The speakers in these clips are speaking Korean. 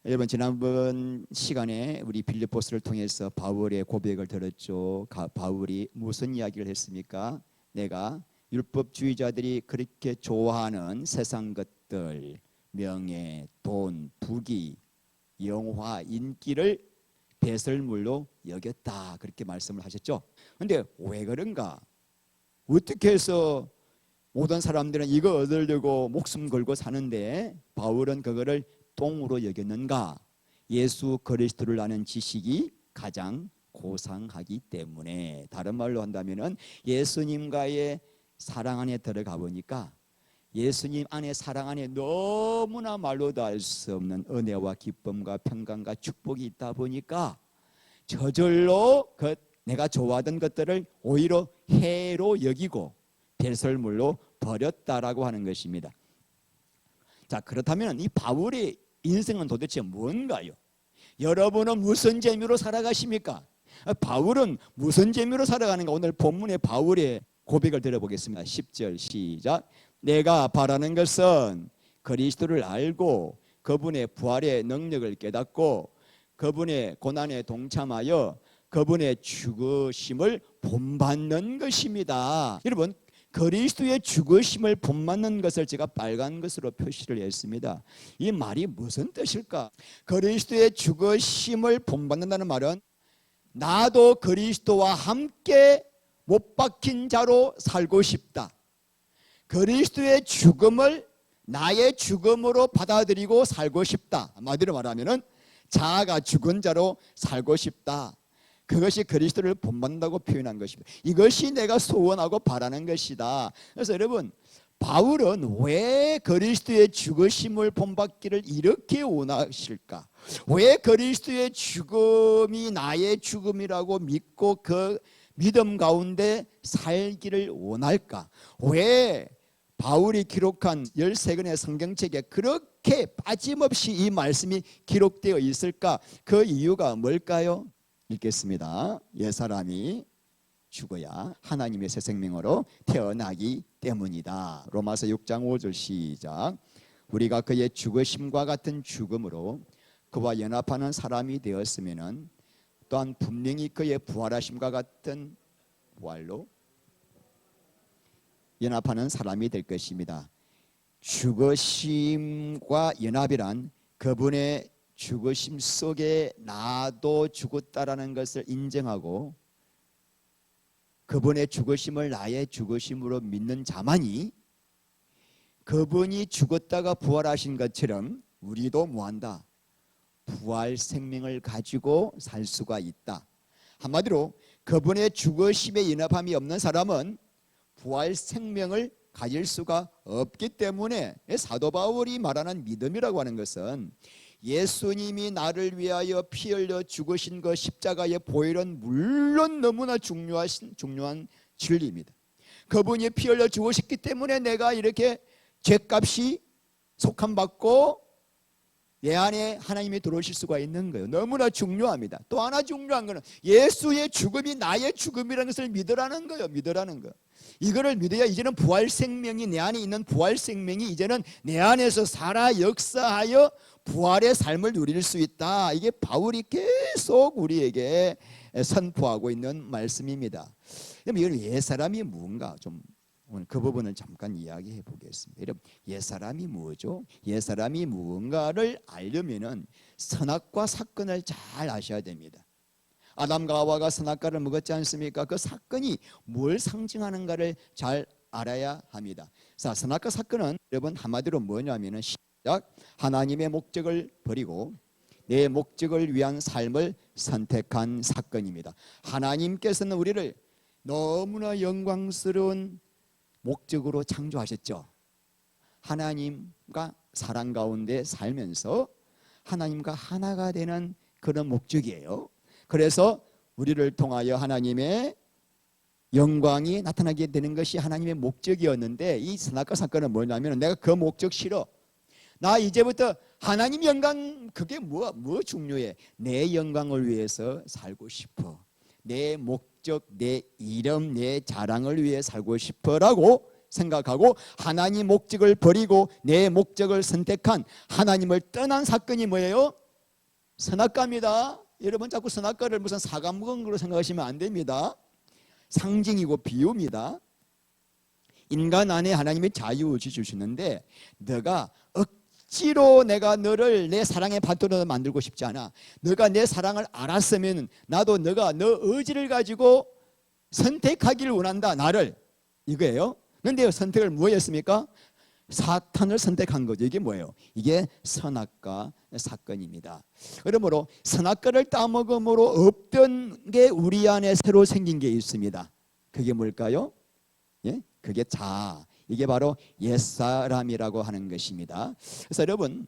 여러분, 지난번 시간에 우리 빌립보스를 통해서 바울의 고백을 들었죠. 바울이 무슨 이야기를 했습니까? 내가 율법주의자들이 그렇게 좋아하는 세상 것들, 명예, 돈, 부귀, 영화, 인기를 배설물로 여겼다, 그렇게 말씀을 하셨죠. 그런데 왜 그런가? 어떻게 해서 모든 사람들은 이거 얻으려고 목숨 걸고 사는데 바울은 그거를 똥으로 여겼는가? 예수 그리스도를 아는 지식이 가장 고상하기 때문에, 다른 말로 한다면은 예수님과의 사랑 안에 들어가 보니까 예수님 안에, 사랑 안에 너무나 말로도 알 수 없는 은혜와 기쁨과 평강과 축복이 있다 보니까 저절로 내가 좋아하던 것들을 오히려 해로 여기고 배설물로 버렸다라고 하는 것입니다. 자, 그렇다면 이 바울의 인생은 도대체 뭔가요? 여러분은 무슨 재미로 살아가십니까? 바울은 무슨 재미로 살아가는가? 오늘 본문의 바울의 고백을 들어보겠습니다. 10절 시작. 내가 바라는 것은 그리스도를 알고 그분의 부활의 능력을 깨닫고 그분의 고난에 동참하여 그분의 죽으심을 본받는 것입니다. 여러분, 그리스도의 죽으심을 본받는 것을 제가 빨간 것으로 표시를 했습니다. 이 말이 무슨 뜻일까? 그리스도의 죽으심을 본받는다는 말은 나도 그리스도와 함께 못 박힌 자로 살고 싶다. 그리스도의 죽음을 나의 죽음으로 받아들이고 살고 싶다. 한마디로 말하면 자아가 죽은 자로 살고 싶다. 그것이 그리스도를 본받는다고 표현한 것입니다. 이것이 내가 소원하고 바라는 것이다. 그래서 여러분, 바울은 왜 그리스도의 죽으심을 본받기를 이렇게 원하실까? 왜 그리스도의 죽음이 나의 죽음이라고 믿고 그 믿음 가운데 살기를 원할까? 왜 바울이 기록한 13권의 성경책에 그렇게 빠짐없이 이 말씀이 기록되어 있을까? 그 이유가 뭘까요? 읽겠습니다. 옛사람이 죽어야 하나님의 새 생명으로 태어나기 때문이다. 로마서 6장 5절 시작. 우리가 그의 죽으심과 같은 죽음으로 그와 연합하는 사람이 되었으면 또한 분명히 그의 부활하심과 같은 부활로 연합하는 사람이 될 것입니다. 죽으심과 연합이란 그분의 죽으심 속에 나도 죽었다라는 것을 인정하고 그분의 죽으심을 나의 죽으심으로 믿는 자만이 그분이 죽었다가 부활하신 것처럼 우리도 뭐한다? 부활 생명을 가지고 살 수가 있다. 한마디로 그분의 죽으심에 연합함이 없는 사람은 부활 생명을 가질 수가 없기 때문에 사도 바울이 말하는 믿음이라고 하는 것은 예수님이 나를 위하여 피 흘려 죽으신 그 십자가의 보혈은 물론 너무나 중요한 진리입니다. 그분이 피 흘려 죽으셨기 때문에 내가 이렇게 죄값이 속함받고 내 안에 하나님이 들어오실 수가 있는 거예요. 너무나 중요합니다. 또 하나 중요한 것은 예수의 죽음이 나의 죽음이라는 것을 믿으라는 거예요. 믿으라는 거. 이거를 믿어야 이제는 부활 생명이, 내 안에 있는 부활 생명이 이제는 내 안에서 살아 역사하여 부활의 삶을 누릴 수 있다. 이게 바울이 계속 우리에게 선포하고 있는 말씀입니다. 그럼 이 옛사람이 뭔가 좀 오늘 그 부분을 잠깐 이야기해 보겠습니다. 여러분, 옛사람이 뭐죠? 옛사람이 무언가를 알려면은 선악과 사건을 잘 아셔야 됩니다. 아담과 하와가 선악과를 먹었지 않습니까? 그 사건이 뭘 상징하는가를 잘 알아야 합니다. 자, 선악과 사건은 여러분 한마디로 뭐냐면은 시작. 하나님의 목적을 버리고 내 목적을 위한 삶을 선택한 사건입니다. 하나님께서는 우리를 너무나 영광스러운 목적으로 창조하셨죠. 하나님과 사랑 가운데 살면서 하나님과 하나가 되는 그런 목적이에요. 그래서 우리를 통하여 하나님의 영광이 나타나게 되는 것이 하나님의 목적이었는데, 이 선악과 사건은 뭐냐면 내가 그 목적 싫어. 나 이제부터 하나님 영광, 그게 뭐 중요해? 내 영광을 위해서 살고 싶어. 내 목적, 내 이름, 내 자랑을 위해 살고 싶어라고 생각하고 하나님 목적을 버리고 내 목적을 선택한, 하나님을 떠난 사건이 뭐예요? 선악과입니다. 여러분 자꾸 선악과를 무슨 사과 먹은 걸로 생각하시면 안 됩니다. 상징이고 비유입니다. 인간 안에 하나님이 자유의지 주시는데 너가 억지로 내가 너를 내 사랑의 받들어 만들고 싶지 않아. 너가 내 사랑을 알았으면 나도 너가 너 의지를 가지고 선택하기를 원한다. 나를. 이거예요. 그런데 선택을 뭐 했습니까? 사탄을 선택한 거죠. 이게 뭐예요? 이게 선악과 사건입니다. 그러므로 선악과를 따먹음으로 없던 게 우리 안에 새로 생긴 게 있습니다. 그게 뭘까요? 예? 그게 자아. 이게 바로 옛사람이라고 하는 것입니다. 그래서 여러분,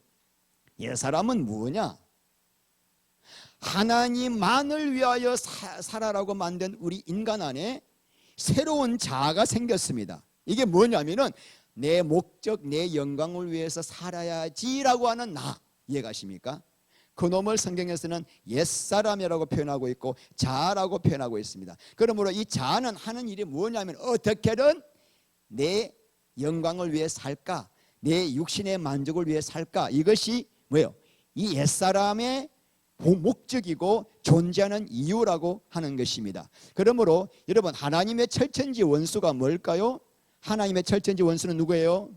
옛사람은 뭐냐? 하나님만을 위하여 살아라고 만든 우리 인간 안에 새로운 자아가 생겼습니다. 이게 뭐냐면은 내 목적, 내 영광을 위해서 살아야지라고 하는 나. 이해가십니까? 그놈을 성경에서는 옛사람이라고 표현하고 있고 자아라고 표현하고 있습니다. 그러므로 이 자아는 하는 일이 뭐냐면 어떻게든 내 영광을 위해 살까, 내 육신의 만족을 위해 살까, 이것이 뭐예요? 이 옛사람의 목적이고 존재하는 이유라고 하는 것입니다. 그러므로 여러분, 하나님의 철천지 원수가 뭘까요? 하나님의 철천지 원수는 누구예요?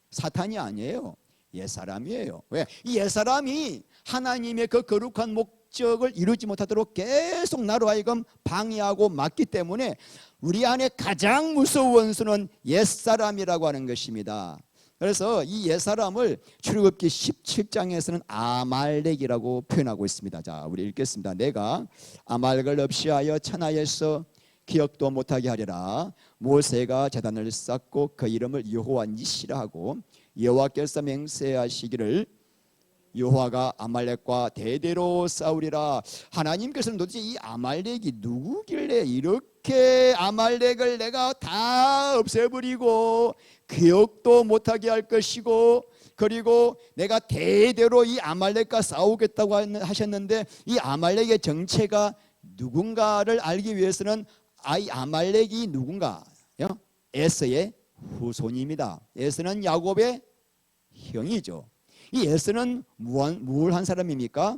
사탄이 아니에요. 옛사람이에요. 왜? 이 옛사람이 하나님의 그 거룩한 목적을 이루지 못하도록 계속 나로 하여금 방해하고 막기 때문에 우리 안에 가장 무서운 원수는 옛사람이라고 하는 것입니다. 그래서 이 옛사람을 출애굽기 17장에서는 아말렉이라고 표현하고 있습니다. 자, 우리 읽겠습니다. 내가 아말렉을 없이하여 천하에서 기억도 못하게 하리라. 모세가 제단을 쌓고 그 이름을 여호와 니시라 하고 여호와께서 맹세하시기를 여호와가 아말렉과 대대로 싸우리라. 하나님께서는 도대체 이 아말렉이 누구길래 이렇게 아말렉을 내가 다 없애버리고 기억도 못하게 할 것이고, 그리고 내가 대대로 이 아말렉과 싸우겠다고 하셨는데 이 아말렉의 정체가 누군가를 알기 위해서는 이 아말렉이 누군가? 에서의 후손입니다. 에서는 야곱의 형이죠. 이 에서는 뭘 한 사람입니까?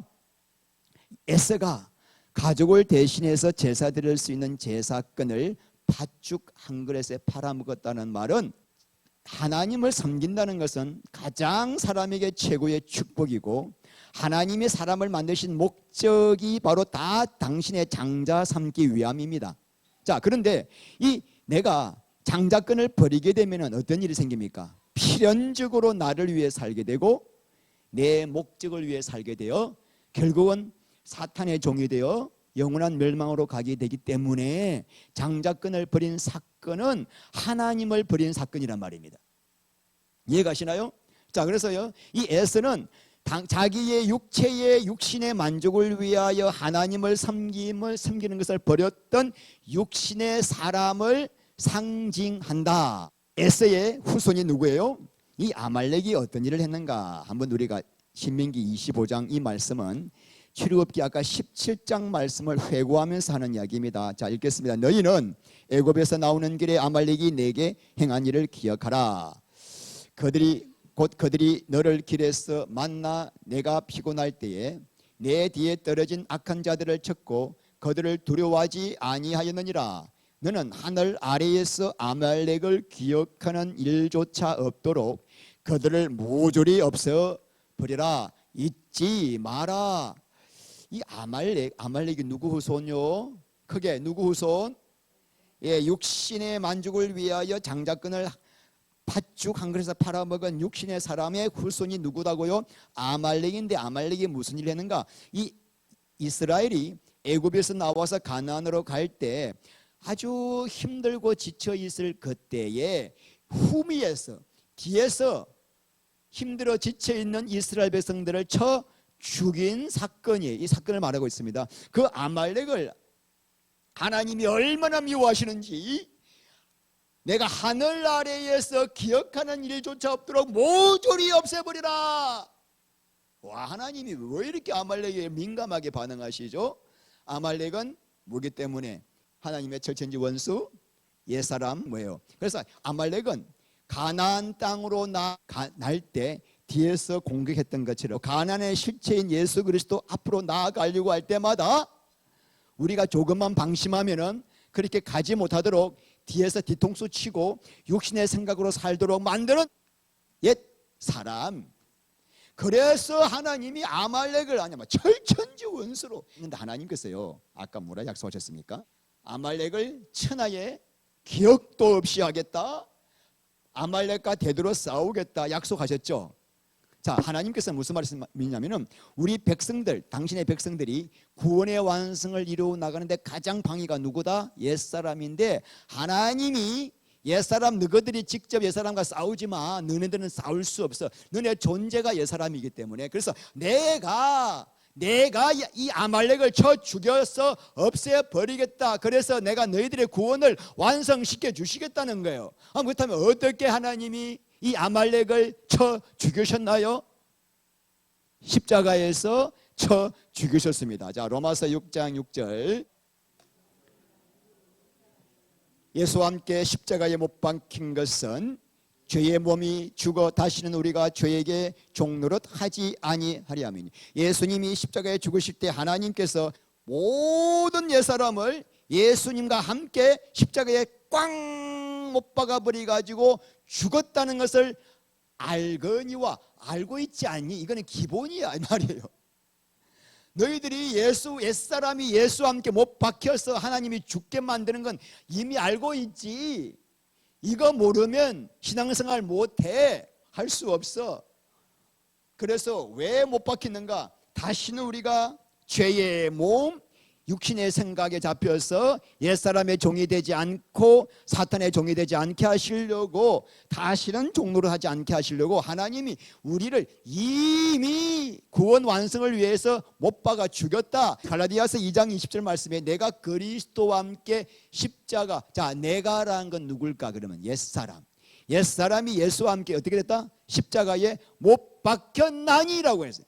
에서가 가족을 대신해서 제사 드릴 수 있는 제사건을 팥죽 한 그릇에 팔아먹었다는 말은 하나님을 섬긴다는 것은 가장 사람에게 최고의 축복이고 하나님이 사람을 만드신 목적이 바로 다 당신의 장자 삼기 위함입니다. 자, 그런데 이 내가 장자권을 버리게 되면 어떤 일이 생깁니까? 필연적으로 나를 위해 살게 되고 내 목적을 위해 살게 되어 결국은 사탄의 종이 되어 영원한 멸망으로 가게 되기 때문에 장자권을 버린 사건은 하나님을 버린 사건이란 말입니다. 이해가시나요? 자, 그래서요, 이 에서는 자기의 육체의 육신의 만족을 위하여 하나님을 섬기는 것을 버렸던 육신의 사람을 상징한다. 에서의 후손이 누구예요? 이 아말렉이 어떤 일을 했는가? 한번 우리가 신명기 25장 이 말씀은 출애굽기 아까 17장 말씀을 회고하면서 하는 이야기입니다. 자, 읽겠습니다. 너희는 애굽에서 나오는 길에 아말렉이 내게 행한 일을 기억하라. 그들이 너를 길에서 만나 내가 피곤할 때에 내 뒤에 떨어진 악한 자들을 쳤고 그들을 두려워하지 아니하였느니라. 너는 하늘 아래에서 아말렉을 기억하는 일조차 없도록 그들을 모조리 없애버리라. 잊지 마라. 이 아말렉이 누구 후손요? 크게 누구 후손? 예, 육신의 만족을 위하여 장자권을 팥죽 한 그릇에 팔아먹은 육신의 사람의 후손이 누구다고요? 아말렉인데 아말렉이 무슨 일을 했는가? 이 이스라엘이 애굽에서 나와서 가나안으로 갈 때 아주 힘들고 지쳐 있을 그때에 후미에서 뒤에서 힘들어 지쳐 있는 이스라엘 백성들을 쳐 죽인 사건이 이 사건을 말하고 있습니다. 그 아말렉을 하나님이 얼마나 미워하시는지 내가 하늘 아래에서 기억하는 일조차 없도록 모조리 없애버리라. 와, 하나님이 왜 이렇게 아말렉에 민감하게 반응하시죠? 아말렉은 뭐기 때문에? 하나님의 철천지 원수, 옛사람 뭐예요? 그래서 아말렉은 가나안 땅으로 날 때 뒤에서 공격했던 것처럼 가난의 실체인 예수 그리스도 앞으로 나아가려고 할 때마다 우리가 조금만 방심하면은 그렇게 가지 못하도록 뒤에서 뒤통수 치고 육신의 생각으로 살도록 만드는 옛 사람. 그래서 하나님이 아말렉을 아니면 철천지 원수로. 근데 하나님께서요, 아까 뭐라 약속하셨습니까? 아말렉을 천하에 기억도 없이 하겠다, 아말렉과 대대로 싸우겠다 약속하셨죠. 자, 하나님께서 무슨 말씀이냐면은 우리 백성들, 당신의 백성들이 구원의 완성을 이루어 나가는데 가장 방해가 누구다? 옛사람인데, 하나님이 옛사람, 너희들이 직접 옛사람과 싸우지 마. 너네들은 싸울 수 없어. 너네 존재가 옛사람이기 때문에. 그래서 내가 이 아말렉을 쳐 죽여서 없애버리겠다. 그래서 내가 너희들의 구원을 완성시켜 주시겠다는 거예요. 그렇다면 어떻게 하나님이 이 아말렉을 쳐 죽이셨나요? 십자가에서 쳐 죽이셨습니다. 자, 로마서 6장 6절. 예수와 함께 십자가에 못 박힌 것은 죄의 몸이 죽어 다시는 우리가 죄에게 종노릇 하지 아니하리 함이니. 예수님이 십자가에 죽으실 때 하나님께서 모든 옛사람을 예수님과 함께 십자가에 꽝 못 박아버리 가지고 죽었다는 것을 알거니와 알고 있지 않니? 이거는 기본이야 이 말이에요. 너희들이 옛사람이 예수와 함께 못 박혀서 하나님이 죽게 만드는 건 이미 알고 있지. 이거 모르면 신앙생활 못해. 할 수 없어. 그래서 왜 못 박히는가? 다시는 우리가 죄의 몸, 육신의 생각에 잡혀서 옛사람의 종이 되지 않고 사탄의 종이 되지 않게 하시려고, 다시는 종노릇 하지 않게 하시려고 하나님이 우리를 이미 구원 완성을 위해서 못 박아 죽였다. 갈라디아서 2장 20절 말씀에 내가 그리스도와 함께 십자가. 자, 내가라는 건 누굴까? 그러면 옛사람. 옛사람이 예수와 함께 어떻게 됐다? 십자가에 못 박혔나니라고 했어요.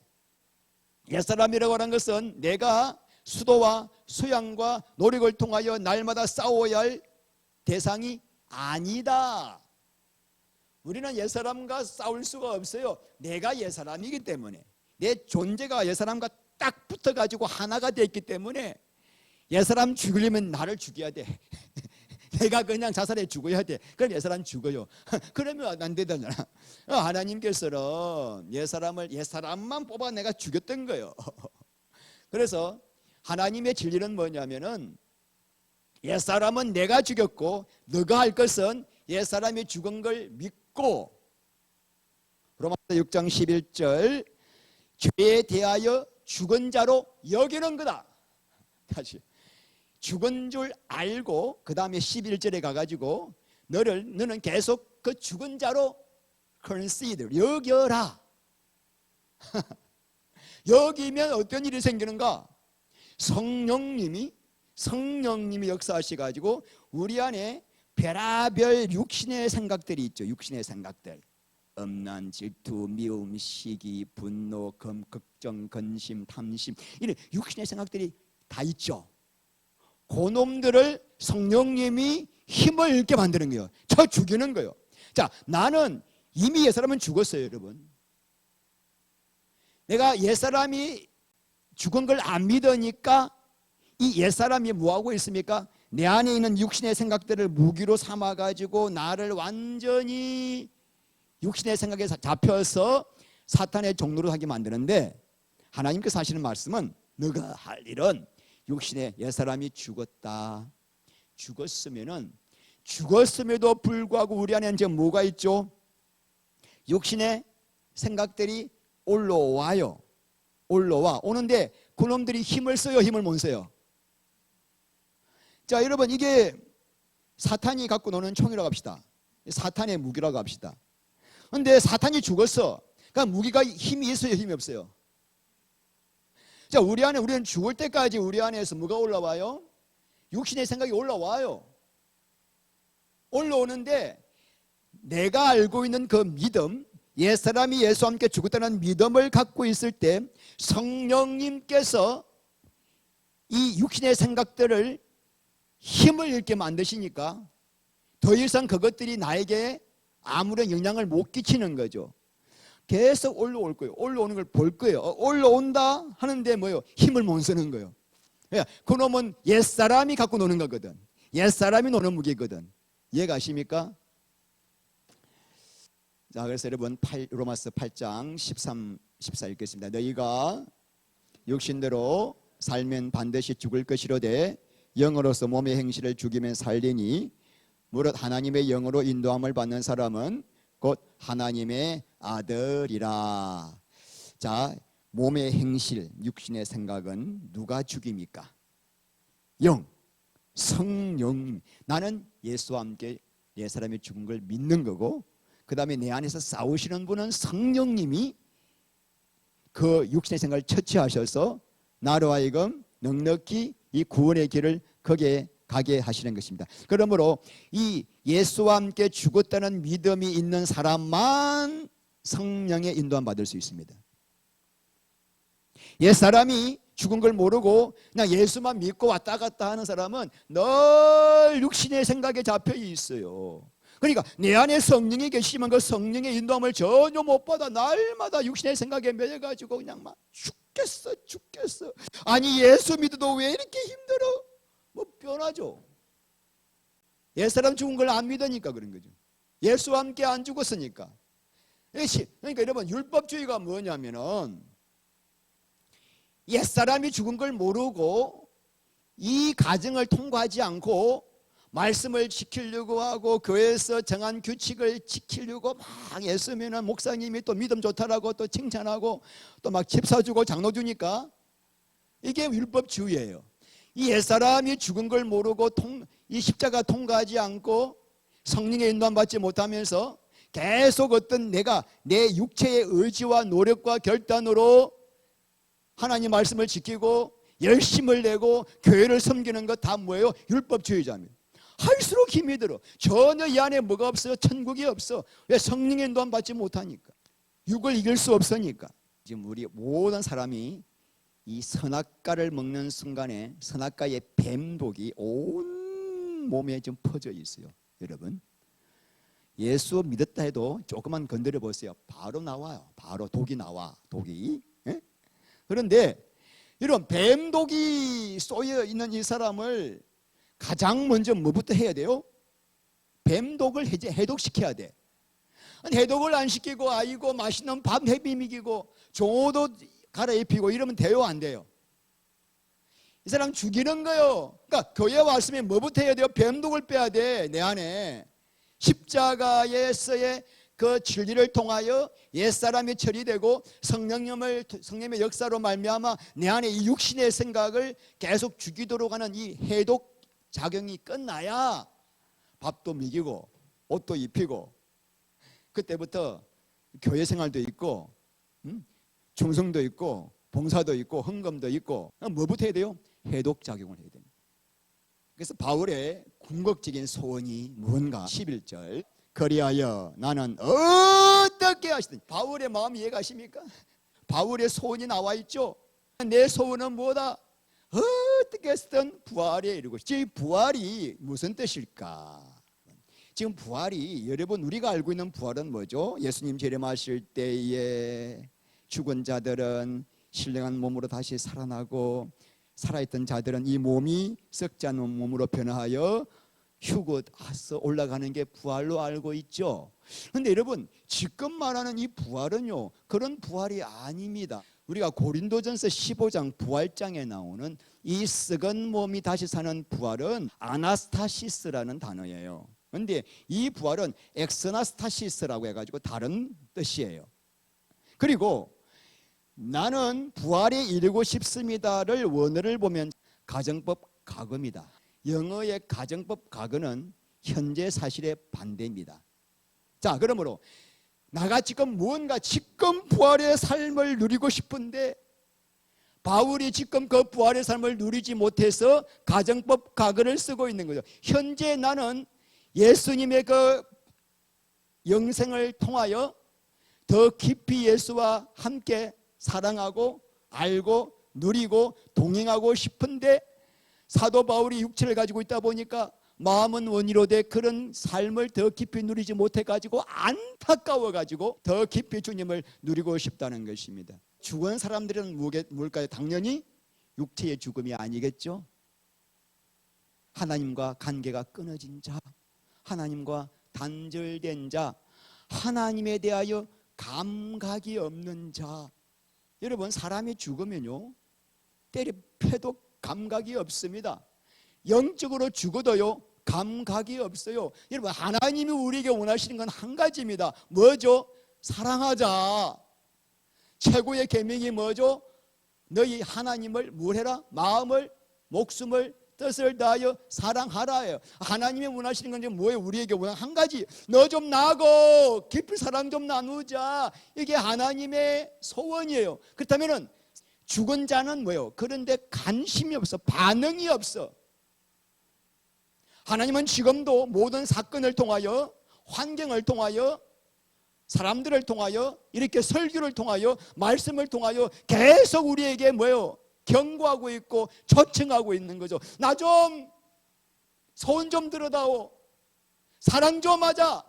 옛사람이라고 하는 것은 내가 수도와 수양과 노력을 통하여 날마다 싸워야 할 대상이 아니다. 우리는 옛사람과 싸울 수가 없어요. 내가 옛사람이기 때문에, 내 존재가 옛사람과 딱 붙어가지고 하나가 됐기 때문에 옛사람 죽이려면 나를 죽여야 돼. 내가 그냥 자살해 죽어야 돼. 그럼 옛사람 죽어요. 그러면 안 되잖아. 하나님께서는 옛사람만 뽑아 내가 죽였던 거예요. 그래서 하나님의 진리는 뭐냐면은 옛사람은 내가 죽였고 너가 할 것은 옛사람이 죽은 걸 믿고, 로마서 6장 11절, 죄에 대하여 죽은 자로 여기는 거다. 다시 죽은 줄 알고 그 다음에 11절에 가가지고 너는 계속 그 죽은 자로 consider, 여겨라. 여기면 어떤 일이 생기는가? 성령님이 역사하셔가지고 우리 안에 별하별 육신의 생각들이 있죠. 육신의 생각들, 엄난, 질투, 미움, 시기, 분노, 걱정, 근심, 탐심, 이런 육신의 생각들이 다 있죠. 그놈들을 성령님이 힘을 잃게 만드는 거예요. 쳐 죽이는 거예요. 자, 나는 이미 옛사람은 죽었어요, 여러분. 내가 옛사람이 죽은 걸 안 믿으니까 이 옛사람이 뭐하고 있습니까? 내 안에 있는 육신의 생각들을 무기로 삼아가지고 나를 완전히 육신의 생각에 잡혀서 사탄의 종노릇 하게 만드는데, 하나님께서 하시는 말씀은 너가 할 일은 육신의 옛사람이 죽었다. 죽었음에도 불구하고 우리 안에는 지금 뭐가 있죠? 육신의 생각들이 올라와요. 오는데 그놈들이 힘을 써요, 힘을 못 써요? 자, 여러분, 이게 사탄이 갖고 노는 총이라고 합시다. 사탄의 무기라고 합시다. 그런데 사탄이 죽었어. 그러니까 무기가 힘이 있어요, 힘이 없어요? 자, 우리는 죽을 때까지 우리 안에서 뭐가 올라와요? 육신의 생각이 올라와요. 올라오는데 내가 알고 있는 그 믿음, 옛사람이 예수와 함께 죽었다는 믿음을 갖고 있을 때 성령님께서 이 육신의 생각들을 힘을 잃게 만드시니까 더 이상 그것들이 나에게 아무런 영향을 못 끼치는 거죠. 계속 올라올 거예요. 올라오는 걸 볼 거예요. 올라온다 하는데 뭐예요? 힘을 못 쓰는 거예요. 그놈은 옛사람이 갖고 노는 거거든. 옛사람이 노는 무기거든. 이해가 가십니까? 자, 그래서 여러분 로마서 8장 13, 14 읽겠습니다. 너희가 육신대로 살면 반드시 죽을 것이로되 영으로서 몸의 행실을 죽이면 살리니 무릇 하나님의 영으로 인도함을 받는 사람은 곧 하나님의 아들이라. 자, 몸의 행실, 육신의 생각은 누가 죽입니까? 영, 성령. 나는 예수와 함께 옛사람이 죽은 걸 믿는 거고, 그 다음에 내 안에서 싸우시는 분은 성령님이 그 육신의 생각을 처치하셔서 나로 하여금 넉넉히 이 구원의 길을 거기에 가게 하시는 것입니다. 그러므로 이 예수와 함께 죽었다는 믿음이 있는 사람만 성령의 인도함 받을 수 있습니다. 옛사람이 죽은 걸 모르고 그냥 예수만 믿고 왔다 갔다 하는 사람은 늘 육신의 생각에 잡혀 있어요. 그러니까 내 안에 성령이 계시지만 그 성령의 인도함을 전혀 못 받아 날마다 육신의 생각에 매여가지고 그냥 막 죽겠어. 아니 예수 믿어도 왜 이렇게 힘들어? 뭐 변하죠. 옛사람 죽은 걸 안 믿으니까 그런 거죠. 예수와 함께 안 죽었으니까. 그러니까 여러분, 율법주의가 뭐냐면은 옛사람이 죽은 걸 모르고 이 과정을 통과하지 않고 말씀을 지키려고 하고 교회에서 정한 규칙을 지키려고 막 애쓰면은 목사님이 또 믿음 좋다라고 또 칭찬하고 또 막 집 사주고 장로 주니까 이게 율법주의예요. 이 옛사람이 죽은 걸 모르고 이 십자가 통과하지 않고 성령의 인도함 받지 못하면서 계속 어떤 내 육체의 의지와 노력과 결단으로 하나님 말씀을 지키고 열심을 내고 교회를 섬기는 것 다 뭐예요? 율법주의자입니다. 할수록 힘이 들어. 전혀 이 안에 뭐가 없어요? 천국이 없어. 왜? 성령의 인도함 받지 못하니까. 육을 이길 수 없으니까. 지금 우리 모든 사람이 이 선악과를 먹는 순간에 선악과의 뱀독이 온 몸에 좀 퍼져 있어요. 여러분, 예수 믿었다 해도 조금만 건드려 보세요. 바로 나와요. 바로 독이 나와. 독이. 예? 그런데 이런 뱀독이 쏘여 있는 이 사람을 가장 먼저 뭐부터 해야 돼요? 뱀독을 해독시켜야 돼. 해독을 안 시키고 아이고 맛있는 밥 해비 먹이고 종어도 갈아입히고 이러면 돼요, 안 돼요? 이 사람 죽이는 거예요. 그러니까 교회 왔으면 뭐부터 해야 돼요? 뱀독을 빼야 돼. 내 안에 십자가에서의 그 진리를 통하여 옛사람이 처리되고 성령의 역사로 말미암아 내 안에 이 육신의 생각을 계속 죽이도록 하는 이 해독 작용이 끝나야 밥도 먹이고 옷도 입히고 그때부터 교회 생활도 있고 충성도 있고 봉사도 있고 헌금도 있고 뭐부터 해야 돼요? 해독 작용을 해야 됩니다. 그래서 바울의 궁극적인 소원이 뭔가 11절 그리하여 나는 어떻게 하시든 바울의 마음 이해가십니까? 바울의 소원이 나와 있죠. 내 소원은 뭐다? 어떻게 했든 부활에 이르고 이 부활이 무슨 뜻일까? 지금 부활이 여러분 우리가 알고 있는 부활은 뭐죠? 예수님 재림하실 때에 죽은 자들은 신령한 몸으로 다시 살아나고 살아있던 자들은 이 몸이 썩지 않은 몸으로 변화하여 휴거해서 올라가는 게 부활로 알고 있죠. 그런데 여러분 지금 말하는 이 부활은요 그런 부활이 아닙니다. 우리가 고린도전서 15장 부활장에 나오는 이 썩은 몸이 다시 사는 부활은 아나스타시스라는 단어예요. 그런데 이 부활은 엑스나스타시스라고 해가지고 다른 뜻이에요. 그리고 나는 부활에 이르고 싶습니다를 원어를 보면 가정법 가거입니다. 영어의 가정법 가거는 현재 사실의 반대입니다. 자, 그러므로 나가 지금 무언가 지금 부활의 삶을 누리고 싶은데 바울이 지금 그 부활의 삶을 누리지 못해서 가정법 가거를 쓰고 있는 거죠. 현재 나는 예수님의 그 영생을 통하여 더 깊이 예수와 함께 사랑하고 알고 누리고 동행하고 싶은데 사도 바울이 육체를 가지고 있다 보니까 마음은 원이로 돼 그런 삶을 더 깊이 누리지 못해가지고 안타까워가지고 더 깊이 주님을 누리고 싶다는 것입니다. 죽은 사람들은 뭘까요? 당연히 육체의 죽음이 아니겠죠. 하나님과 관계가 끊어진 자, 하나님과 단절된 자, 하나님에 대하여 감각이 없는 자. 여러분, 사람이 죽으면요 때려 패도 감각이 없습니다. 영적으로 죽어도요 감각이 없어요. 여러분, 하나님이 우리에게 원하시는 건 한 가지입니다. 뭐죠? 사랑하자. 최고의 계명이 뭐죠? 너희 하나님을 뭘 해라? 마음을, 목숨을, 뜻을 다하여 사랑하라예요. 하나님이 원하시는 건 지금 뭐예요? 우리에게 원하는 한 가지. 너 좀 나고 깊이 사랑 좀 나누자. 이게 하나님의 소원이에요. 그렇다면은 죽은 자는 뭐예요? 그런데 관심이 없어. 반응이 없어. 하나님은 지금도 모든 사건을 통하여, 환경을 통하여, 사람들을 통하여, 이렇게 설교를 통하여, 말씀을 통하여 계속 우리에게 뭐예요? 경고하고 있고 초청하고 있는 거죠. 나 좀 소원 좀 들어다오. 사랑 좀 하자.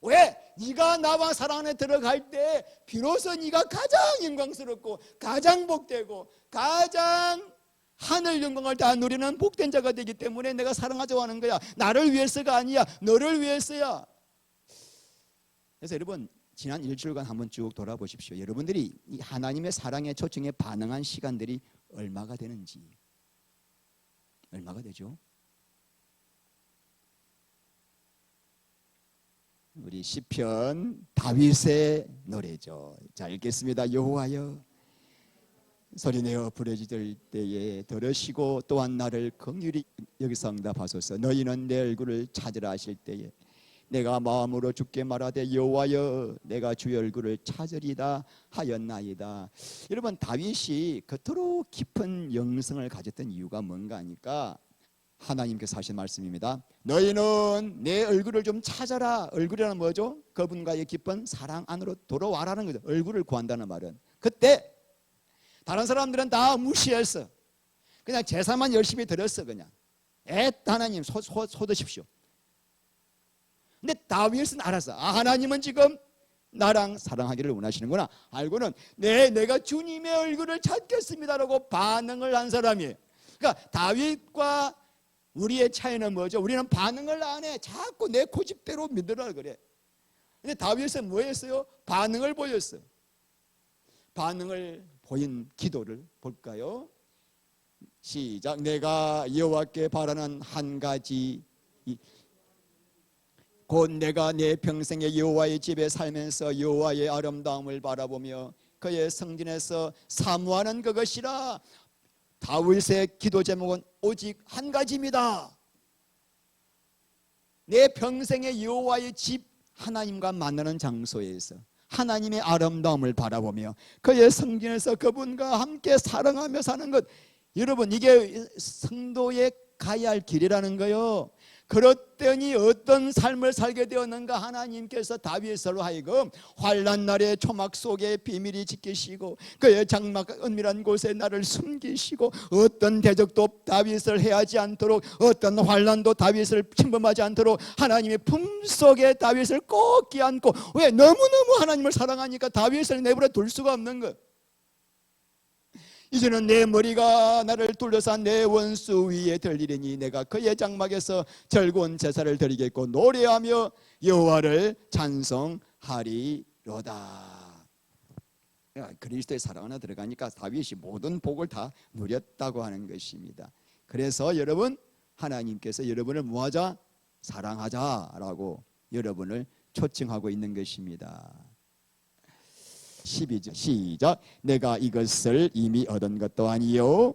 왜? 네가 나와 사랑 안에 들어갈 때 비로소 네가 가장 영광스럽고 가장 복되고 가장 하늘 영광을 다 누리는 복된 자가 되기 때문에 내가 사랑하자고 하는 거야. 나를 위해서가 아니야. 너를 위해서야. 그래서 여러분, 지난 일주일간 한번 쭉 돌아보십시오. 여러분들이 이 하나님의 사랑의 초청에 반응한 시간들이 얼마가 되는지. 얼마가 되죠? 우리 시편 다윗의 노래죠. 자, 읽겠습니다. 여호와여, 소리내어 부르짖을 때에 들으시고 또한 나를 긍휼히 여기서 응답하소서. 너희는 내 얼굴을 찾으라 하실 때에 내가 마음으로 주께 말하되 여호와여, 내가 주의 얼굴을 찾으리다 하였나이다. 여러분, 다윗이 그토록 깊은 영성을 가졌던 이유가 뭔가 하니까 하나님께서 하신 말씀입니다. 너희는 내 얼굴을 좀 찾아라. 얼굴이란 뭐죠? 그분과의 깊은 사랑 안으로 돌아와라는 거죠. 얼굴을 구한다는 말은. 그때 다른 사람들은 다 무시했어. 그냥 제사만 열심히 드렸어. 그냥 하나님 쏟으십시오. 근데 다윗은 알았어. 하나님은 지금 나랑 사랑하기를 원하시는구나. 알고는 내가 주님의 얼굴을 찾겠습니다라고 반응을 한 사람이에요. 그러니까 다윗과 우리의 차이는 뭐죠? 우리는 반응을 안 해. 자꾸 내 고집대로 믿으라 그래. 근데 다윗은 뭐 했어요? 반응을 보였어. 반응을 보인 기도를 볼까요? 시작. 내가 여호와께 바라는 한 가지, 곧 내가 내 평생에 여호와의 집에 살면서 여호와의 아름다움을 바라보며 그의 성전에서 사모하는 그것이라. 다윗의 기도 제목은 오직 한 가지입니다. 내 평생에 여호와의 집, 하나님과 만나는 장소에서 하나님의 아름다움을 바라보며 그의 성전에서 그분과 함께 사랑하며 사는 것. 여러분, 이게 성도의 가야 할 길이라는 거요. 그렇더니 어떤 삶을 살게 되었는가. 하나님께서 다윗으로 하여금 환난 날의 초막 속에 비밀이 지키시고 그의 장막 은밀한 곳에 나를 숨기시고 어떤 대적도 다윗을 해하지 않도록, 어떤 환난도 다윗을 침범하지 않도록 하나님의 품속에 다윗을 꼭 끼안고. 왜? 너무너무 하나님을 사랑하니까 다윗을 내버려 둘 수가 없는 것. 이제는 내 머리가 나를 둘러싼 내 원수 위에 들리리니 내가 그의 장막에서 즐거운 제사를 드리겠고 노래하며 여호와를 찬송하리로다. 그리스도의 사랑 안에 들어가니까 다윗이 모든 복을 다 누렸다고 하는 것입니다. 그래서 여러분, 하나님께서 여러분을 뭐하자? 사랑하자라고 여러분을 초청하고 있는 것입니다. 12절 시작. 내가 이것을 이미 얻은 것도 아니요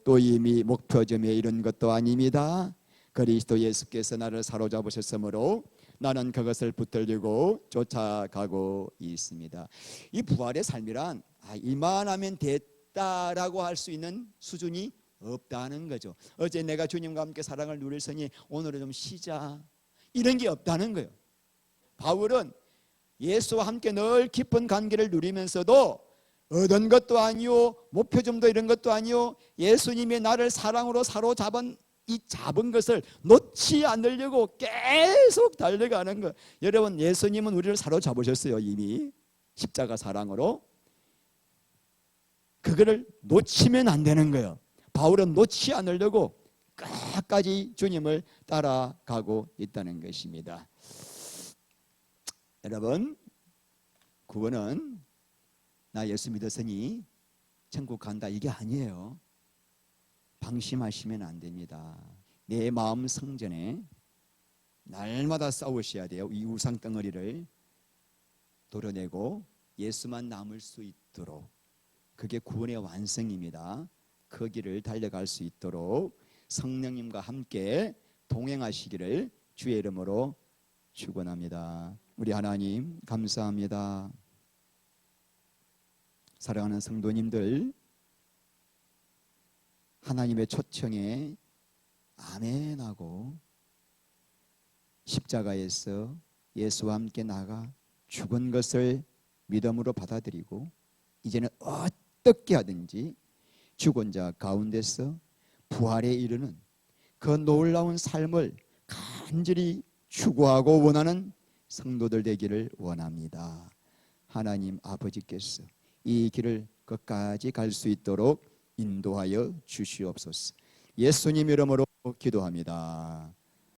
또 이미 목표점에 이른 것도 아닙니다. 그리스도 예수께서 나를 사로잡으셨으므로 나는 그것을 붙들리고 쫓아가고 있습니다. 이 부활의 삶이란 이만하면 됐다라고 할 수 있는 수준이 없다는 거죠. 어제 내가 주님과 함께 사랑을 누렸으니 오늘은 좀 쉬자, 이런 게 없다는 거예요. 바울은 예수와 함께 늘 깊은 관계를 누리면서도 얻은 것도 아니요 목표점도 이런 것도 아니요 예수님이 나를 사랑으로 사로잡은 이 잡은 것을 놓지 않으려고 계속 달려가는 거. 여러분, 예수님은 우리를 사로잡으셨어요. 이미 십자가 사랑으로. 그거를 놓치면 안 되는 거예요. 바울은 놓지 않으려고 끝까지 주님을 따라가고 있다는 것입니다. 여러분, 구원은 나 예수 믿었으니 천국 간다 이게 아니에요. 방심하시면 안 됩니다. 내 마음 성전에 날마다 싸우셔야 돼요. 이 우상 덩어리를 도려내고 예수만 남을 수 있도록. 그게 구원의 완성입니다. 그 길을 달려갈 수 있도록 성령님과 함께 동행하시기를 주의 이름으로 축원합니다. 우리 하나님 감사합니다. 사랑하는 성도님들, 하나님의 초청에 아멘하고 십자가에서 예수와 함께 나가 죽은 것을 믿음으로 받아들이고 이제는 어떻게 하든지 죽은 자 가운데서 부활에 이르는 그 놀라운 삶을 간절히 추구하고 원하는 성도들 되기를 원합니다. 하나님 아버지께서 이 길을 끝까지 갈 수 있도록 인도하여 주시옵소서. 예수님 이름으로 기도합니다.